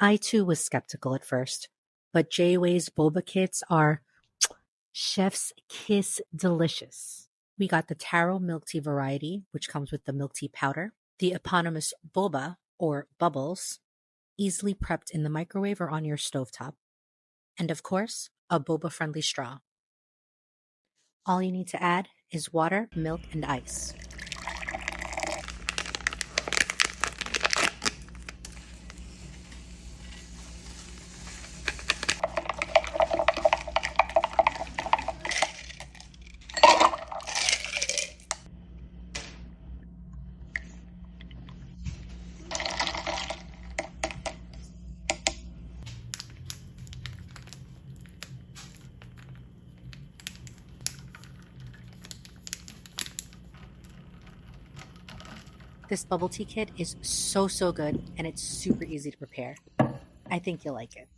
I too was skeptical at first, but JWay's boba kits are chef's kiss delicious. We got the taro milk tea variety, which comes with the milk tea powder, the eponymous boba or bubbles, easily prepped in the microwave or on your stovetop, and of course, a boba friendly straw. All you need to add is water, milk, and ice. This bubble tea kit is so good and it's super easy to prepare. I think you'll like it.